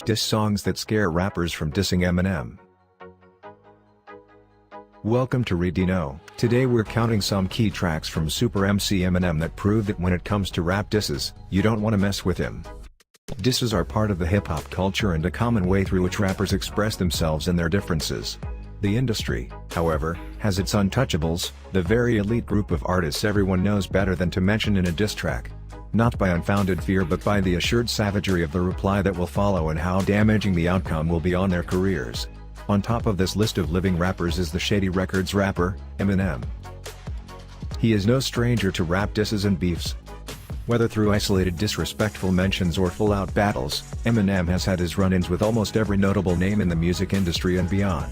Diss songs that scare rappers from dissing Eminem. Welcome to Read Know. Today we're counting some key tracks from Super MC Eminem that prove that when it comes to rap disses, you don't want to mess with him. Disses are part of the hip-hop culture and a common way through which rappers express themselves and their differences. The industry, however, has its untouchables, the very elite group of artists everyone knows better than to mention in a diss track. Not by unfounded fear but by the assured savagery of the reply that will follow and how damaging the outcome will be on their careers. On top of this list of living rappers is the Shady Records rapper, Eminem. He is no stranger to rap disses and beefs. Whether through isolated disrespectful mentions or full-out battles, Eminem has had his run-ins with almost every notable name in the music industry and beyond.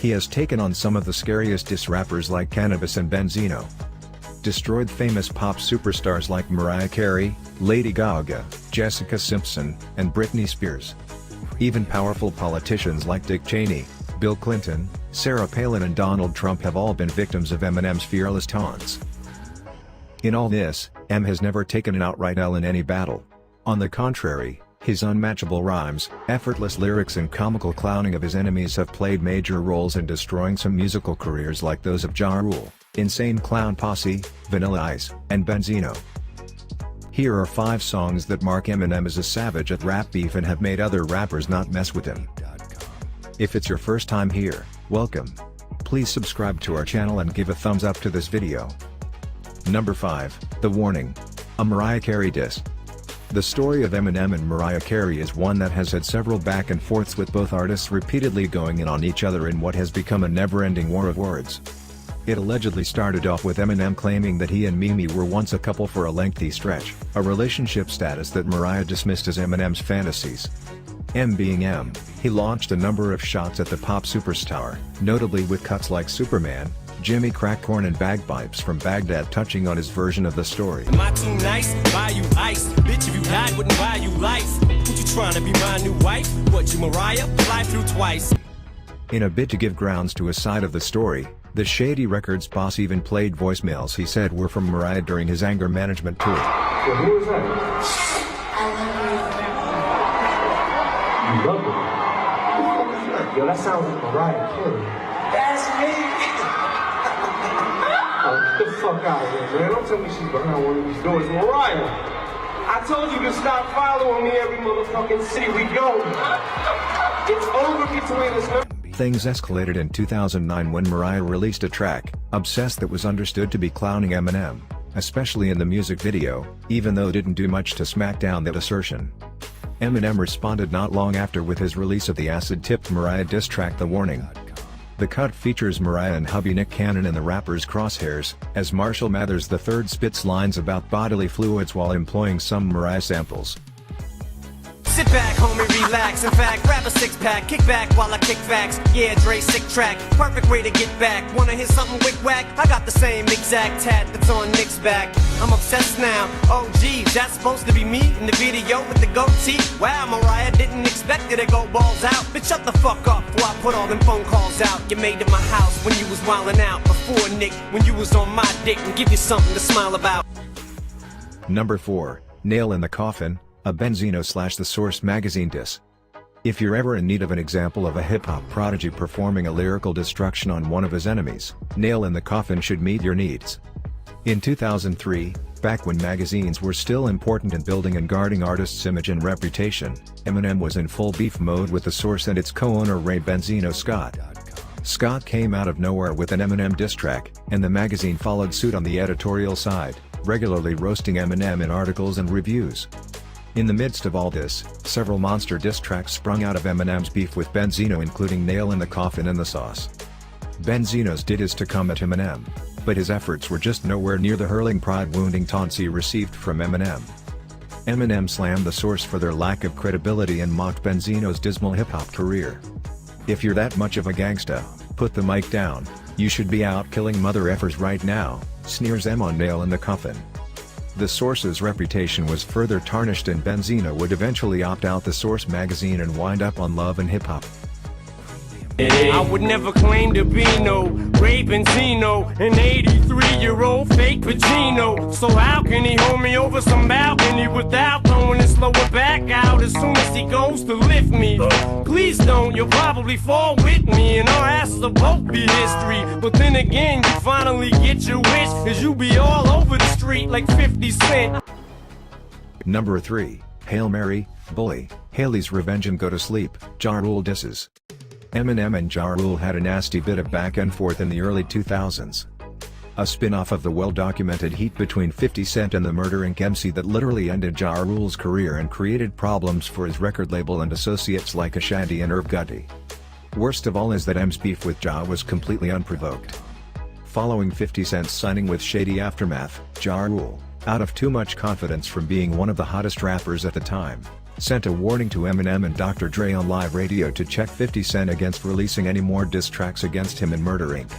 He has taken on some of the scariest diss rappers like Cannabis and Benzino. Destroyed famous pop superstars like Mariah Carey, Lady Gaga, Jessica Simpson, and Britney Spears. Even powerful politicians like Dick Cheney, Bill Clinton, Sarah Palin and Donald Trump have all been victims of Eminem's fearless taunts. In all this, Em has never taken an outright L in any battle. On the contrary, his unmatchable rhymes, effortless lyrics and comical clowning of his enemies have played major roles in destroying some musical careers like those of Ja Rule, Insane Clown Posse, Vanilla Ice, and Benzino. Here are 5 songs that mark Eminem as a savage at rap beef and have made other rappers not mess with him. If it's your first time here, welcome. Please subscribe to our channel and give a thumbs up to this video. Number 5, The Warning. A Mariah Carey diss. The story of Eminem and Mariah Carey is one that has had several back and forths with both artists repeatedly going in on each other in what has become a never-ending war of words. It allegedly started off with Eminem claiming that he and Mimi were once a couple for a lengthy stretch, a relationship status that Mariah dismissed as Eminem's fantasies. M being M, he launched a number of shots at the pop superstar, notably with cuts like Superman, Jimmy Crack Corn and Bagpipes from Baghdad touching on his version of the story. Am I too nice? Buy you ice. Bitch, if you died, wouldn't buy you life. What you trying to be my new wife? What, you Mariah? Fly through twice. In a bid to give grounds to his side of the story, the Shady Records boss even played voicemails he said were from Mariah during his anger management tour. Well, who is that? I love you. You love me? Yo, that sounds like Mariah Carey. That's me. Oh, get the fuck out of here, man. Don't tell me she's behind one of these doors. Mariah, I told you to stop following me every motherfucking city we go. It's over between us. Things escalated in 2009 when Mariah released a track, Obsessed, that was understood to be clowning Eminem, especially in the music video, even though it didn't do much to smack down that assertion. Eminem responded not long after with his release of the acid-tipped Mariah diss track The Warning. The cut features Mariah and hubby Nick Cannon in the rapper's crosshairs, as Marshall Mathers III spits lines about bodily fluids while employing some Mariah samples. Sit back, homie, relax. In fact, grab a 6-pack, kick back while I kick facts. Yeah, Dre, sick track, perfect way to get back. Wanna hear something wick-wack? I got the same exact tat that's on Nick's back. I'm obsessed now. Oh, geez, that's supposed to be me in the video with the goatee. Wow, Mariah, didn't expect it to go balls out. Bitch, shut the fuck up before I put all them phone calls out. You made it my house when you was wildin' out. Before, Nick, when you was on my dick and give you something to smile about. Number 4, Nail in the Coffin. A Benzino / The Source magazine diss. If you're ever in need of an example of a hip-hop prodigy performing a lyrical destruction on one of his enemies, Nail in the Coffin should meet your needs. In 2003, back when magazines were still important in building and guarding artists' image and reputation, Eminem was in full beef mode with The Source and its co-owner Ray Benzino Scott. Scott came out of nowhere with an Eminem diss track, and the magazine followed suit on the editorial side, regularly roasting Eminem in articles and reviews. In the midst of all this, several monster diss tracks sprung out of Eminem's beef with Benzino, including Nail in the Coffin and The Sauce. Benzino's did his to come at Eminem, but his efforts were just nowhere near the hurling pride-wounding taunts he received from Eminem. Eminem slammed The Source for their lack of credibility and mocked Benzino's dismal hip-hop career. If you're that much of a gangsta, put the mic down, you should be out killing mother effers right now, sneers M on Nail in the Coffin. The Source's reputation was further tarnished and Benzino would eventually opt out The Source magazine and wind up on Love and Hip Hop. I would never claim to be no Ray Benzino, an 83-year-old fake Pacino. So how can he hold me over some balcony without throwing his lower back out as soon as he goes to lift me? Please don't, you'll probably fall with me and our asses will both be history. But then again, you finally get your wish, cause you be all over the street like 50 Cent. Number 3, Hail Mary, Bully, Haley's Revenge and Go to Sleep, Ja Rule disses. Eminem and Ja Rule had a nasty bit of back and forth in the early 2000s. A spin-off of the well-documented heat between 50 Cent and the Murder Inc. MC that literally ended Ja Rule's career and created problems for his record label and associates like Ashanti and Irv Gotti. Worst of all is that M's beef with Ja was completely unprovoked. Following 50 Cent's signing with Shady Aftermath, Ja Rule, out of too much confidence from being one of the hottest rappers at the time, sent a warning to Eminem and Dr. Dre on live radio to check 50 Cent against releasing any more diss tracks against him and Murder Inc.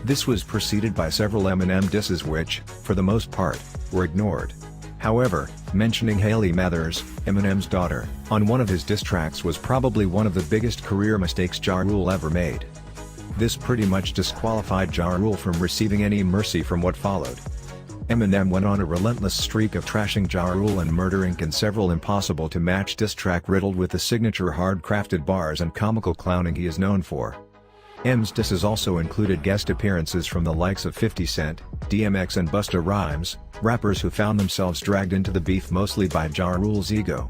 This was preceded by several Eminem disses which, for the most part, were ignored. However, mentioning Haley Mathers, Eminem's daughter, on one of his diss tracks was probably one of the biggest career mistakes Ja Rule ever made. This pretty much disqualified Ja Rule from receiving any mercy from what followed. Eminem went on a relentless streak of trashing Ja Rule and Murder Inc. in several impossible-to-match diss track riddled with the signature hard-crafted bars and comical clowning he is known for. M's disses also included guest appearances from the likes of 50 Cent, DMX and Busta Rhymes, rappers who found themselves dragged into the beef mostly by Ja Rule's ego.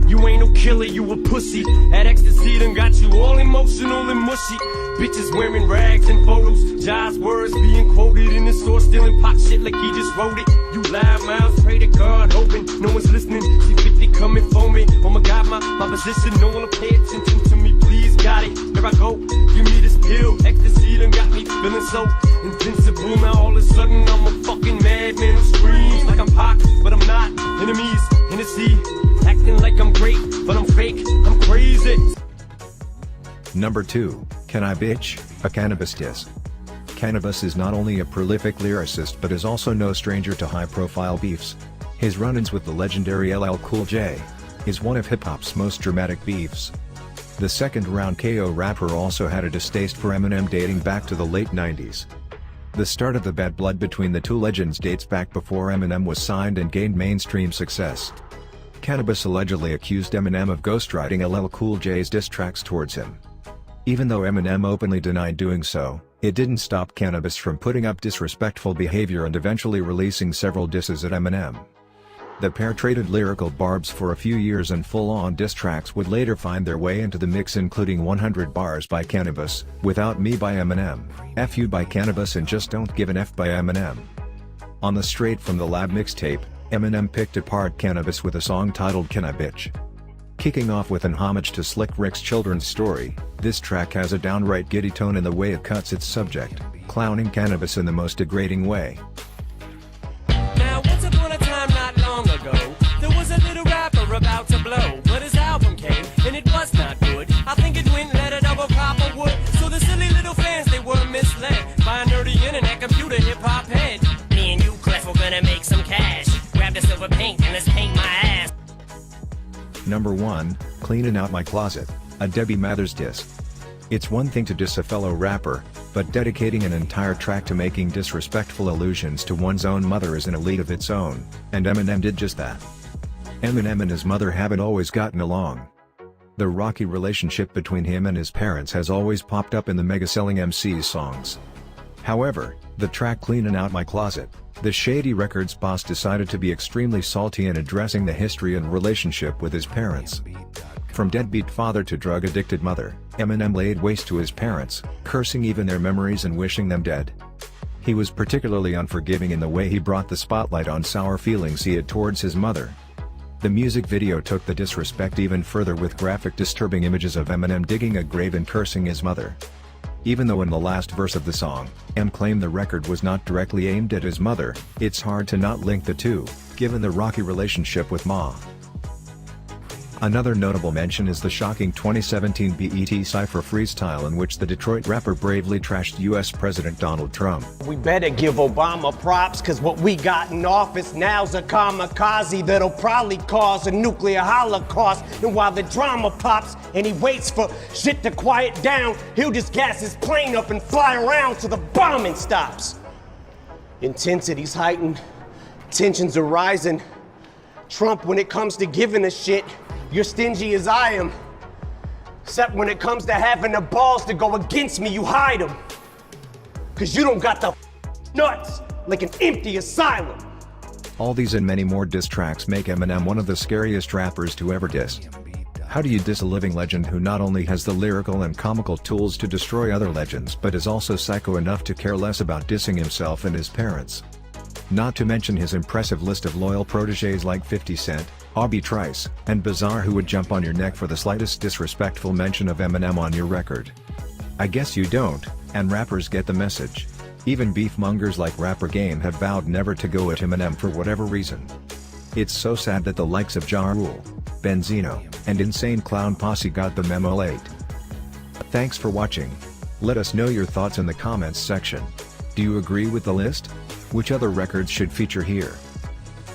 You ain't no killer, you a pussy. That ecstasy done got you all emotional and mushy. Bitches wearing rags and photos. Ja's words being quoted in the store, stealing pop shit like he just wrote it. You loud mouths, pray to God, hoping no one's listening. See 50 coming for me. Oh my God, my position, no one will pay attention to me. Please, got it. Here I go. Give me this pill. Ecstasy done got me feeling so invincible. Now all of a sudden I'm a fucking madman who screams like I'm Pac, but I'm not. Enemies, Hennessy. Acting like I'm great, but I'm fake, I'm crazy. Number 2, Can I Bitch, a Cannabis diss. Cannabis is not only a prolific lyricist but is also no stranger to high-profile beefs. His run-ins with the legendary LL Cool J is one of hip-hop's most dramatic beefs. The second-round KO rapper also had a distaste for Eminem dating back to the late 90s. The start of the bad blood between the two legends dates back before Eminem was signed and gained mainstream success. Cannabis allegedly accused Eminem of ghostwriting LL Cool J's diss tracks towards him. Even though Eminem openly denied doing so, it didn't stop Cannabis from putting up disrespectful behavior and eventually releasing several disses at Eminem. The pair traded lyrical barbs for a few years and full-on diss tracks would later find their way into the mix, including 100 Bars by Cannabis, Without Me by Eminem, F You by Cannabis and Just Don't Give an F by Eminem. On the Straight from the Lab mixtape, Eminem picked apart Cannabis with a song titled Can I Bitch. Kicking off with an homage to Slick Rick's children's story, this track has a downright giddy tone in the way it cuts its subject, clowning Cannabis in the most degrading way. Now once upon a time not long ago, there was a little rapper about to blow, but his album came and it was not good. I think it went let a double copper wood, so the silly little fans they were misled by a nerdy internet computer hip-hop head. Me and you, Clef, we're gonna make some cash. Grab the silver paint and let's paint my ass. Number 1, Cleaning Out My Closet, a Debbie Mathers diss. It's one thing to diss a fellow rapper, but dedicating an entire track to making disrespectful allusions to one's own mother is an elite of its own, and Eminem did just that. Eminem and his mother haven't always gotten along. The rocky relationship between him and his parents has always popped up in the mega-selling MC's songs. However, the track Cleanin' Out My Closet, the Shady Records boss decided to be extremely salty in addressing the history and relationship with his parents. From deadbeat father to drug-addicted mother, Eminem laid waste to his parents, cursing even their memories and wishing them dead. He was particularly unforgiving in the way he brought the spotlight on sour feelings he had towards his mother. The music video took the disrespect even further with graphic disturbing images of Eminem digging a grave and cursing his mother. Even though in the last verse of the song, M claimed the record was not directly aimed at his mother, it's hard to not link the two, given the rocky relationship with Ma. Another notable mention is the shocking 2017 BET Cypher freestyle in which the Detroit rapper bravely trashed US President Donald Trump. We better give Obama props, cause what we got in office now's a kamikaze that'll probably cause a nuclear holocaust. And while the drama pops and he waits for shit to quiet down, he'll just gas his plane up and fly around till the bombing stops. Intensity's heightened, tensions are rising. Trump, when it comes to giving a shit, you're stingy as I am. Except when it comes to having the balls to go against me, you hide them. Cause you don't got the nuts like an empty asylum. All these and many more diss tracks make Eminem one of the scariest rappers to ever diss. How do you diss a living legend who not only has the lyrical and comical tools to destroy other legends but is also psycho enough to care less about dissing himself and his parents? Not to mention his impressive list of loyal protégés like 50 Cent, Obie Trice, and Bizarre, who would jump on your neck for the slightest disrespectful mention of Eminem on your record. I guess you don't, and rappers get the message. Even beefmongers like Rapper Game have vowed never to go at Eminem for whatever reason. It's so sad that the likes of Ja Rule, Benzino, and Insane Clown Posse got the memo late. Thanks for watching. Let us know your thoughts in the comments section. Do you agree with the list? Which other records should feature here?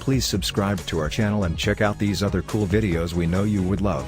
Please subscribe to our channel and check out these other cool videos we know you would love.